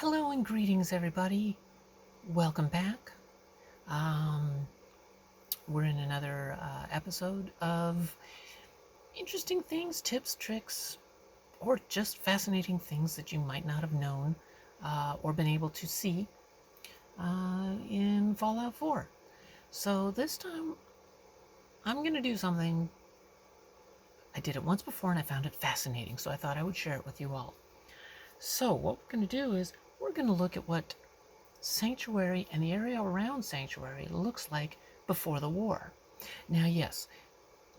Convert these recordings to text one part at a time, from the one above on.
Hello and greetings, everybody. Welcome back. Um, we're in another episode of interesting things, tips, tricks, or just fascinating things that you might not have known or been able to see in Fallout 4. So this time, I'm going to do something. I did it once before and I found it fascinating, so I thought I would share it with you all. So what we're going to do is we're going to look at what Sanctuary and the area around Sanctuary looks like before the war. Now, yes,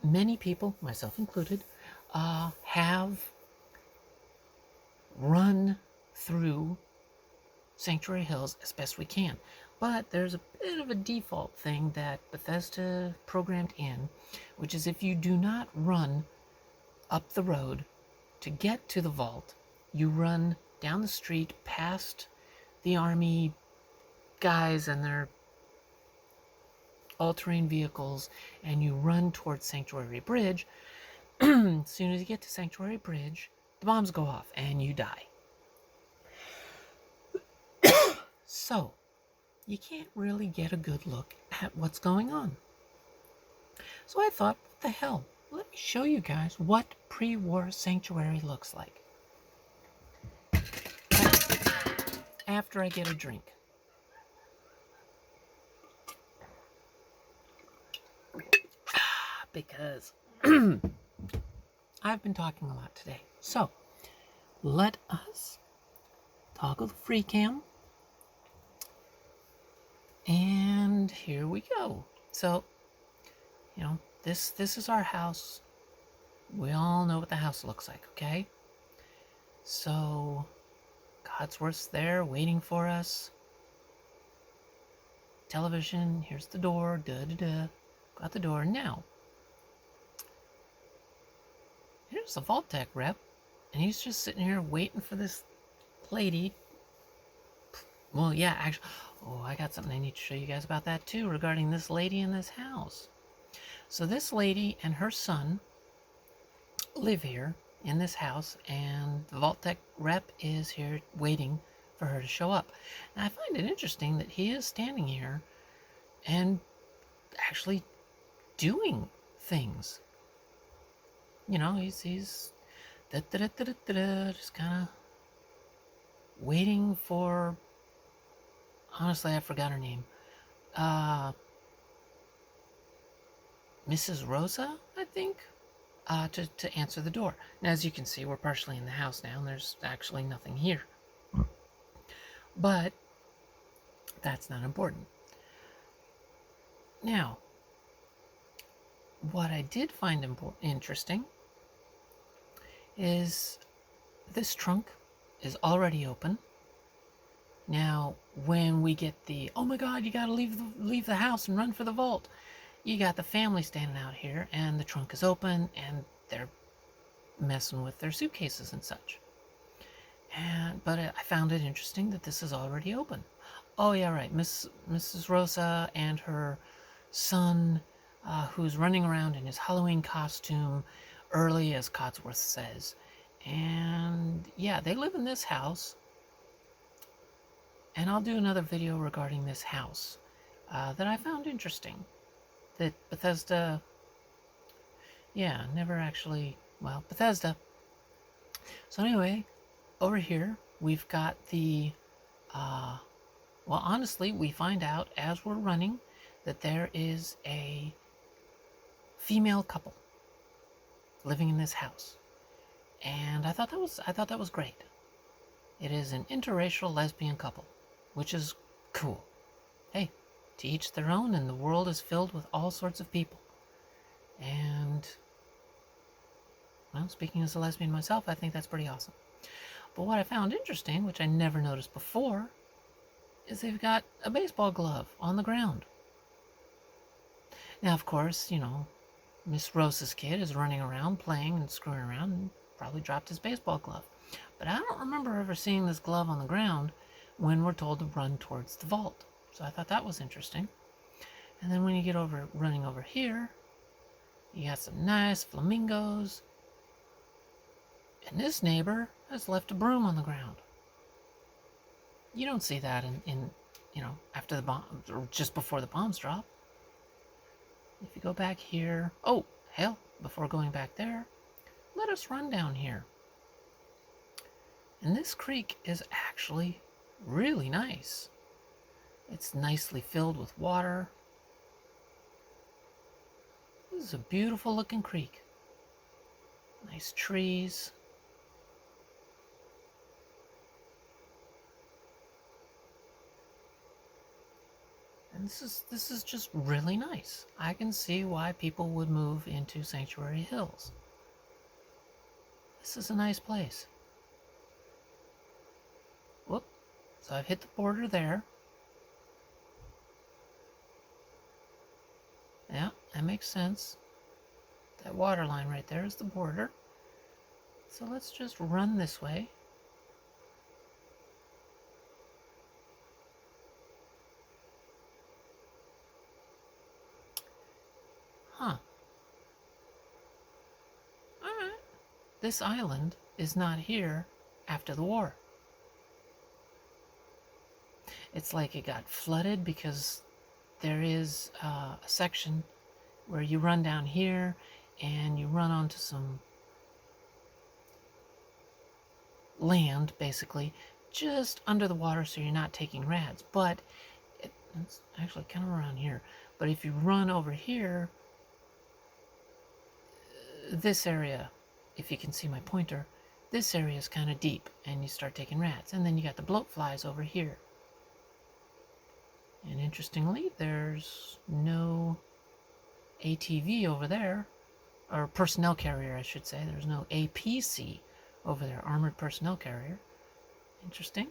many people, myself included, have run through Sanctuary Hills as best we can. But there's a bit of a default thing that Bethesda programmed in, which is if you do not run up the road to get to the vault, you run down the street past the army guys and their all-terrain vehicles, and you run towards Sanctuary Bridge. As soon as you get to Sanctuary Bridge, the bombs go off and you die. So, you can't really get a good look at what's going on. So I thought, what the hell? Let me show you guys what pre-war Sanctuary looks like. After I get a drink. Because I've been talking a lot today. So, let us toggle the free cam. And here we go. So, this is our house. We all know what the house looks like, okay? So, Codsworth's there waiting for us. Television, here's the door, Go out the door. Now, here's the Vault-Tec rep, and he's just sitting here waiting for this lady. Well, yeah, actually, I got something I need to show you guys about that too, regarding this lady in this house. So this lady and her son live here in this house, and the Vault-Tec rep is here waiting for her to show up. And I find it interesting that he is standing here and actually doing things. He's just kind of waiting for, honestly, I forgot her name. Mrs. Rosa, I think, to answer the door. Now, as you can see, we're partially in the house now, and there's actually nothing here. But that's not important. Now, what I did find interesting is this trunk is already open. Now, when we get the, oh my God, you gotta leave the house and run for the vault, you got the family standing out here, and the trunk is open, and they're messing with their suitcases and such. But I found it interesting that this is already open. Oh yeah, right. Mrs. Rosa and her son, who's running around in his Halloween costume, early as Codsworth says. And yeah, they live in this house. And I'll do another video regarding this house that I found interesting. That Bethesda, never actually, Bethesda. So anyway, over here, we've got the, honestly, we find out as we're running that there is a female couple living in this house. And I thought that was great. It is an interracial lesbian couple, which is cool. Hey, to each their own, and the world is filled with all sorts of people. And, speaking as a lesbian myself, I think that's pretty awesome. But what I found interesting, which I never noticed before, is they've got a baseball glove on the ground. Now, of course, Miss Rosa's kid is running around playing and screwing around and probably dropped his baseball glove. But I don't remember ever seeing this glove on the ground when we're told to run towards the vault. So I thought that was interesting. And then when you get running over here, you got some nice flamingos. And this neighbor has left a broom on the ground. You don't see that in after the bomb, or just before the bombs drop. If you go back here, oh, hell, before going back there, let us run down here. And this creek is actually really nice. It's nicely filled with water. This is a beautiful looking creek. Nice trees. And this is just really nice. I can see why people would move into Sanctuary Hills. This is a nice place. Whoop. So I've hit the border there. Yeah, that makes sense. That water line right there is the border. So let's just run this way. Huh. Alright. This island is not here after the war. It's like it got flooded because there is a section where you run down here and you run onto some land, basically, just under the water so you're not taking rads. But it's actually kind of around here. But if you run over here, this area, if you can see my pointer, this area is kind of deep and you start taking rats. And then you got the bloat flies over here. And interestingly, there's no ATV over there, or personnel carrier, I should say. There's no APC over there, armored personnel carrier. Interesting.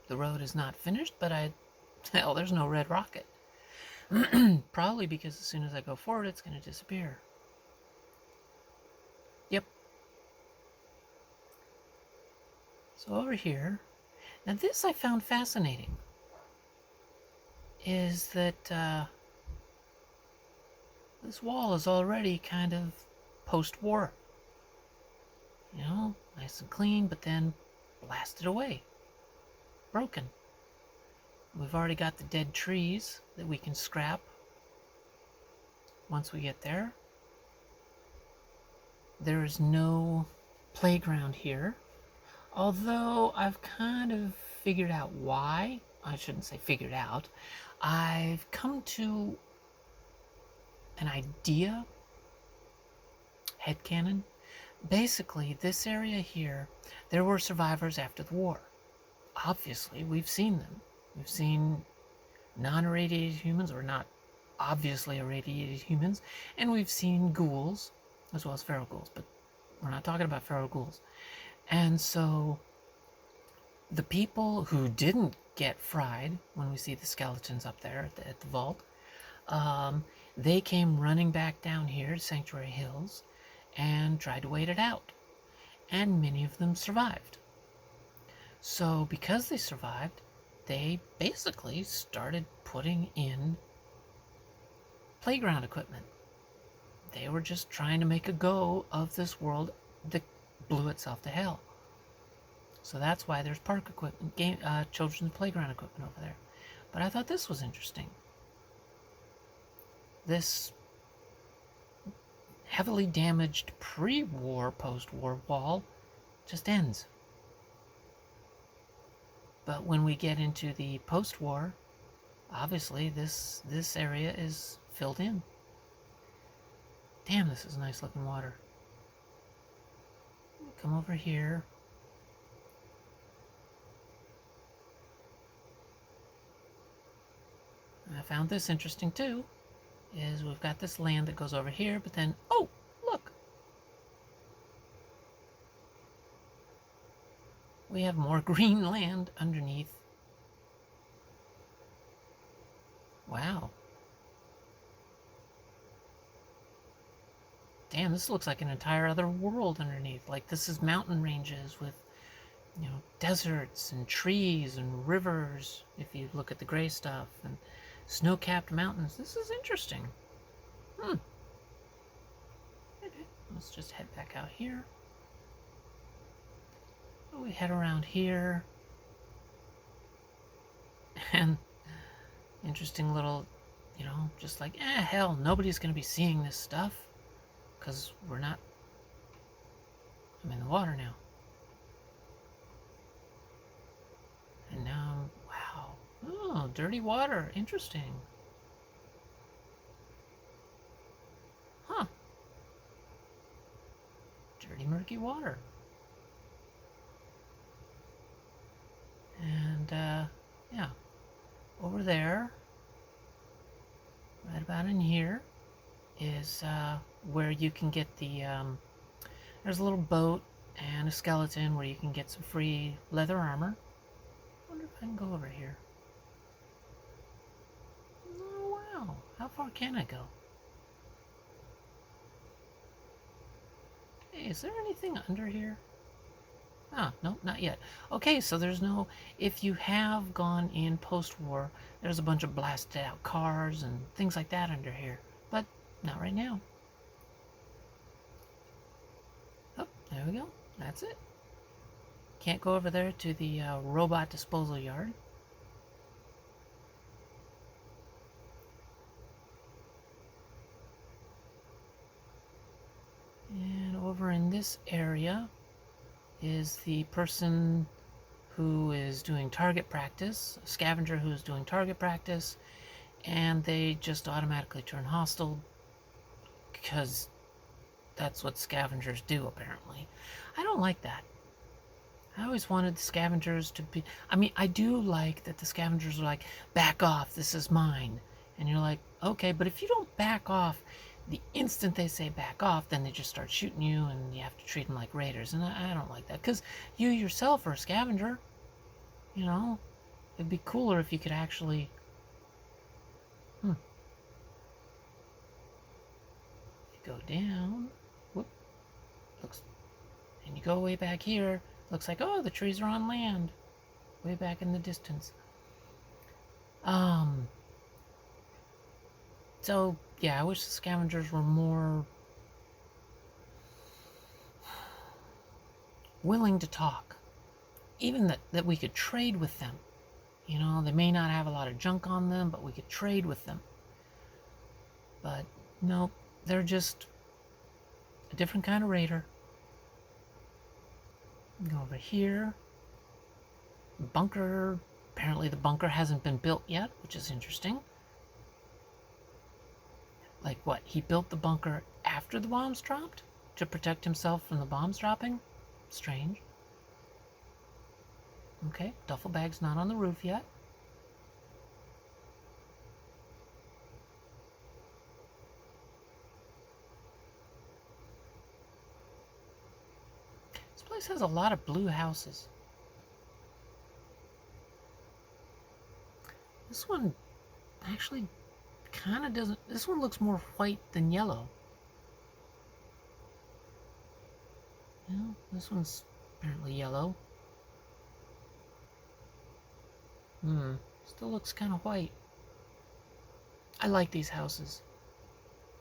The road is not finished, but hell, there's no red rocket. Probably because as soon as I go forward, it's going to disappear. Yep. So over here, now this I found fascinating, is that this wall is already kind of post-war. You know, nice and clean, but then blasted away. Broken. We've already got the dead trees that we can scrap once we get there. There is no playground here, although I've kind of figured out why. I shouldn't say figured out. I've come to an idea, headcanon. Basically, this area here, there were survivors after the war. Obviously, we've seen them. We've seen non-irradiated humans, or not obviously irradiated humans, and we've seen ghouls, as well as feral ghouls, but we're not talking about feral ghouls. And so, the people who didn't get fried, when we see the skeletons up there at the vault, they came running back down here to Sanctuary Hills and tried to wait it out. And many of them survived. So because they survived, they basically started putting in playground equipment. They were just trying to make a go of this world that blew itself to hell. So that's why there's park equipment, children's playground equipment over there. But I thought this was interesting. This heavily damaged pre-war, post-war wall just ends. But when we get into the post-war, obviously this area is filled in. Damn, this is nice looking water. Come over here. I found this interesting too, is we've got this land that goes over here, but then, oh, look! We have more green land underneath. Wow. Damn, this looks like an entire other world underneath. Like this is mountain ranges with, you know, deserts and trees and rivers, if you look at the gray stuff, and snow-capped mountains. This is interesting. Let's just head back out here. So we head around here. And interesting little, just like, hell, nobody's going to be seeing this stuff. Because we're not... I'm in the water now. And now, wow. Oh, dirty water. Interesting. Huh. Dirty, murky water. And, yeah. Over there, right about in here, is where you can get the... there's a little boat and a skeleton where you can get some free leather armor. I wonder if I can go over here. Oh, wow. How far can I go? Hey, is there anything under here? Ah, no, not yet. Okay, so there's no... If you have gone in post-war, there's a bunch of blasted out cars and things like that under here. But not right now. Oh, there we go. That's it. Can't go over there to the robot disposal yard. And over in this area is the person who is doing target practice, a scavenger who is doing target practice, and they just automatically turn hostile because that's what scavengers do, apparently. I don't like that. I always wanted the scavengers to be... I mean, I do like that the scavengers are like, back off, this is mine. And you're like, okay, but if you don't back off, the instant they say back off, then they just start shooting you and you have to treat them like raiders. And I don't like that, because you yourself are a scavenger. You know, it'd be cooler if you could actually... You go down, whoop, looks, and you go way back here, looks like, oh, the trees are on land, way back in the distance. So, yeah, I wish the scavengers were more willing to talk. Even that we could trade with them. You know, they may not have a lot of junk on them, but we could trade with them. But, no, they're just a different kind of raider. Go over here. Bunker. Apparently the bunker hasn't been built yet, which is interesting. Like what? He built the bunker after the bombs dropped? To protect himself from the bombs dropping? Strange. Okay, duffel bag's not on the roof yet. This place has a lot of blue houses. This one actually kind of doesn't... This one looks more white than yellow. No, this one's apparently yellow. Still looks kind of white. I like these houses.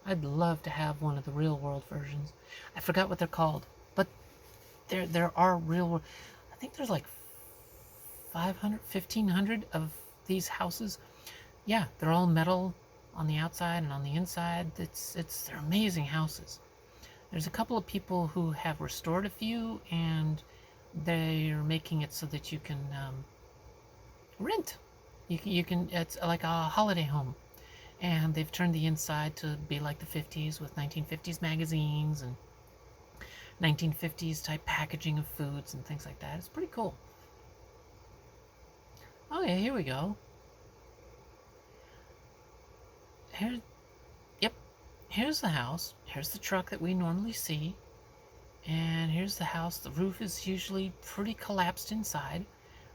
I'd love to have one of the real world versions. I forgot what they're called, but there are real world... I think there's like 500, 1,500 of these houses. Yeah, they're all metal on the outside and on the inside. They're amazing houses. There's a couple of people who have restored a few, and they're making it so that you can rent. You can, it's like a holiday home. And they've turned the inside to be like the 50s with 1950s magazines and 1950s type packaging of foods and things like that. It's pretty cool. Oh yeah, here we go. Here's the house. Here's the truck that we normally see. And here's the house. The roof is usually pretty collapsed inside.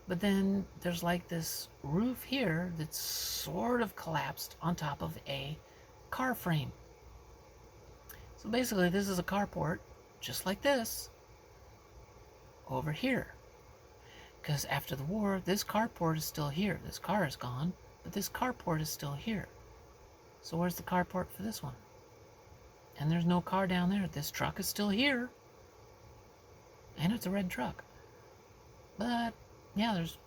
But then there's like this roof here that's sort of collapsed on top of a car frame. So basically this is a carport, just like this, over here. Because after the war, this carport is still here. This car is gone, but this carport is still here. So where's the carport for this one? and there's no car down there. This truck is still here, and it's a red truck. But yeah, there's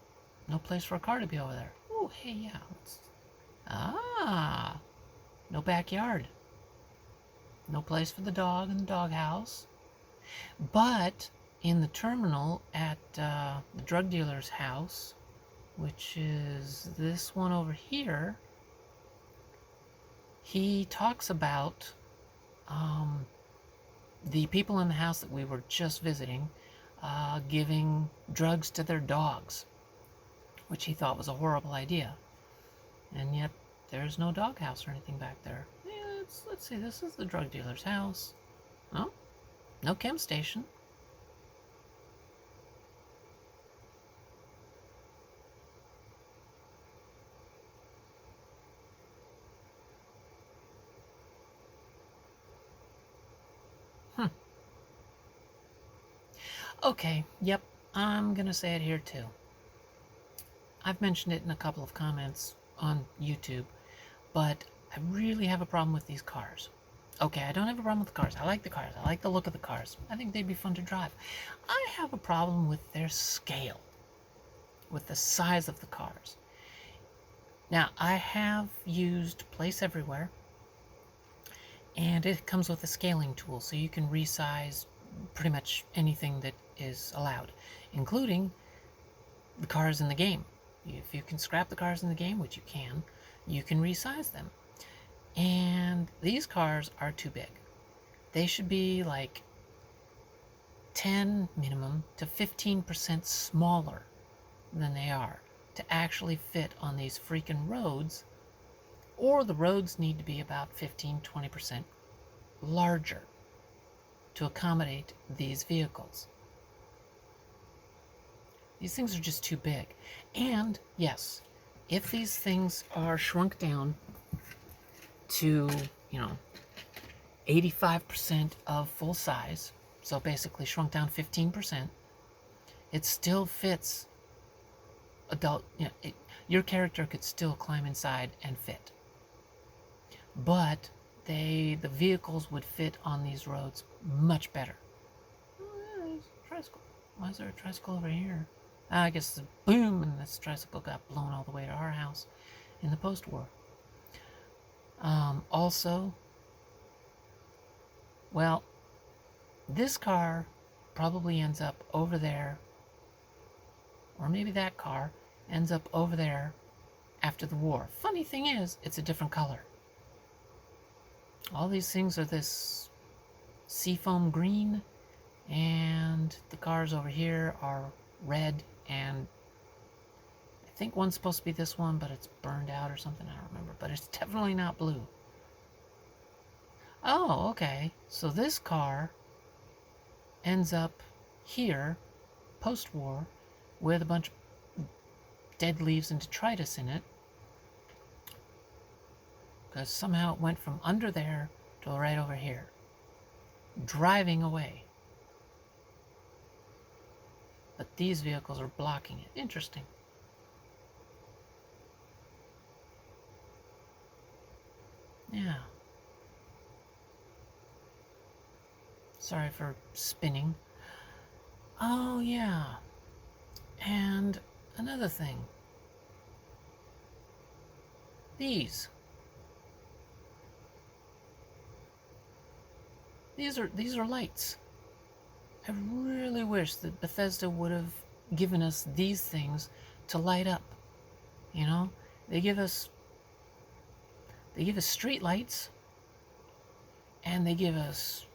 no place for a car to be over there. Oh, hey, yeah. No backyard. No place for the dog in the doghouse. But in the terminal at the drug dealer's house, which is this one over here, he talks about the people in the house that we were just visiting giving drugs to their dogs, which he thought was a horrible idea. And yet there's no doghouse or anything back there. Yeah, let's see, this is the drug dealer's house. Oh, no chem station. Okay, yep, I'm gonna say it here too. I've mentioned it in a couple of comments on YouTube, but I really have a problem with these cars. Okay, I don't have a problem with the cars. I like the cars. I like the look of the cars. I think they'd be fun to drive. I have a problem with their scale, with the size of the cars. Now, I have used Place Everywhere, and it comes with a scaling tool, so you can resize pretty much anything that is allowed, including the cars in the game. If you can scrap the cars in the game, which you can resize them. And these cars are too big. They should be like 10 minimum to 15% smaller than they are to actually fit on these freaking roads, or the roads need to be about 15-20% larger to accommodate these vehicles. These things are just too big. And yes, if these things are shrunk down to, 85% of full size, so basically shrunk down 15%, it still fits adult, your character could still climb inside and fit. But the vehicles would fit on these roads much better. Oh, yeah, there's a tricycle. Why is there a tricycle over here? I guess the boom, and this tricycle got blown all the way to our house in the post-war. Also, well, this car probably ends up over there, or maybe that car ends up over there after the war. Funny thing is, it's a different color. All these things are this seafoam green, and the cars over here are red, and I think one's supposed to be this one, but it's burned out or something, I don't remember, but it's definitely not blue. Oh, okay, so this car ends up here, post-war, with a bunch of dead leaves and detritus in it, because somehow it went from under there to right over here, driving away. But these vehicles are blocking it. Interesting. Yeah. Sorry for spinning. Oh, yeah. And another thing. These are lights. I really wish that Bethesda would have given us these things to light up. They give us street lights, and they give us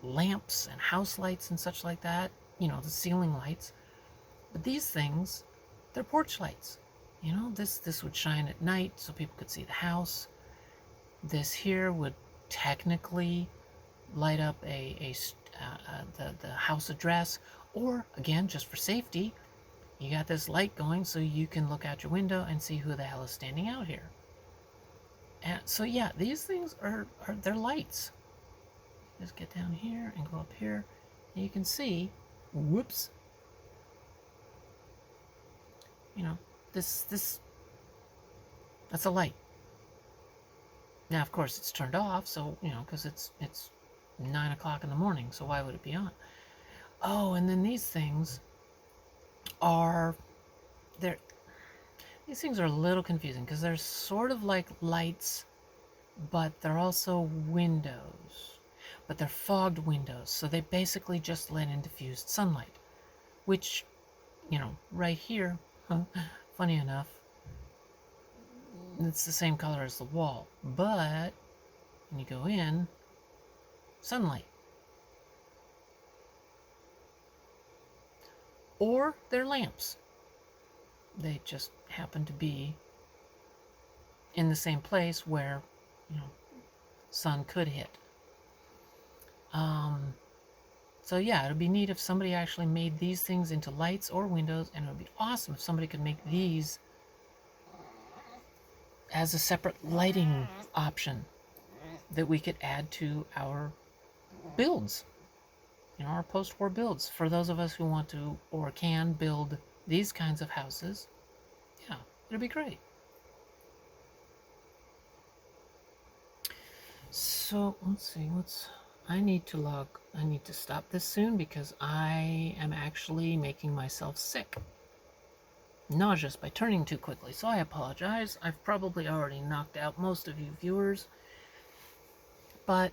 lamps and house lights and such like that, the ceiling lights. But these things, they're porch lights. This would shine at night so people could see the house. This here would technically light up the house address, or again, just for safety, you got this light going so you can look out your window and see who the hell is standing out here. And so yeah, these things they're lights. Just get down here and go up here, and you can see, whoops, this that's a light. Now, of course, it's turned off, so, because it's 9 o'clock in the morning, so why would it be on? Oh, and then these things are, these things are a little confusing, because they're sort of like lights, but they're also windows. But they're fogged windows, so they basically just let in diffused sunlight, which, right here, funny enough, it's the same color as the wall, but when you go in, sunlight. Or they're lamps. They just happen to be in the same place where, sun could hit. So yeah, it would be neat if somebody actually made these things into lights or windows, and it would be awesome if somebody could make these as a separate lighting option that we could add to our builds, our post-war builds. For those of us who want to or can build these kinds of houses, yeah, it'd be great. So let's see, I need to stop this soon because I am actually making myself sick. Nauseous by turning too quickly, so I apologize. I've probably already knocked out most of you viewers. But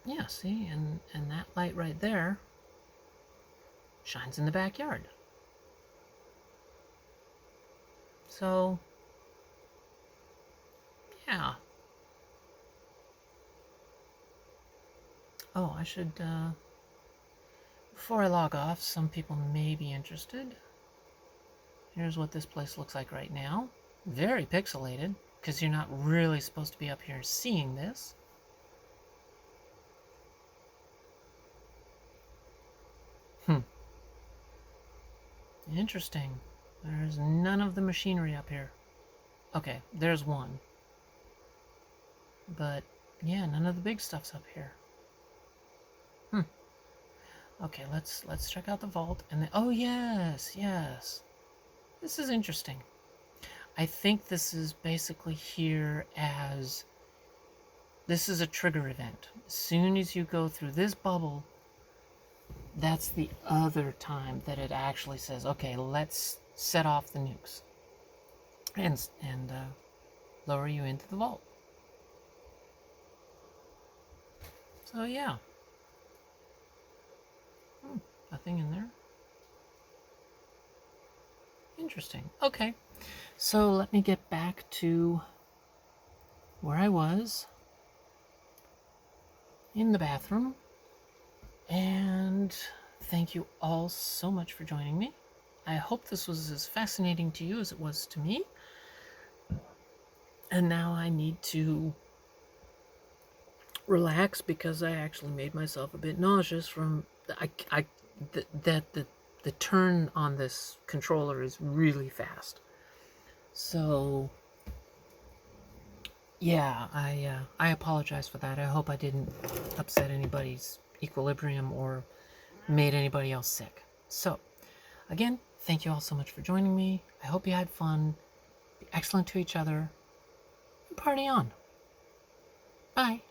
yeah, see, and that light right there shines in the backyard. So yeah. Oh, I should before I log off, some people may be interested. Here's what this place looks like right now. Very pixelated, because you're not really supposed to be up here seeing this. Interesting. There's none of the machinery up here. Okay, there's one. But, yeah, none of the big stuff's up here. Okay, let's check out the vault. And then, oh, yes. This is interesting. I think this is basically here as... This is a trigger event. As soon as you go through this bubble, that's the other time that it actually says, okay, let's set off the nukes and lower you into the vault. So yeah, nothing in there. Interesting. Okay, so let me get back to where I was in the bathroom. And thank you all so much for joining me. I hope this was as fascinating to you as it was to me. And now I need to relax because I actually made myself a bit nauseous from the turn on this controller is really fast. So yeah, I apologize for that. I hope I didn't upset anybody's equilibrium or made anybody else sick. So again, thank you all so much for joining me. I hope you had fun. Be excellent to each other. And party on. Bye.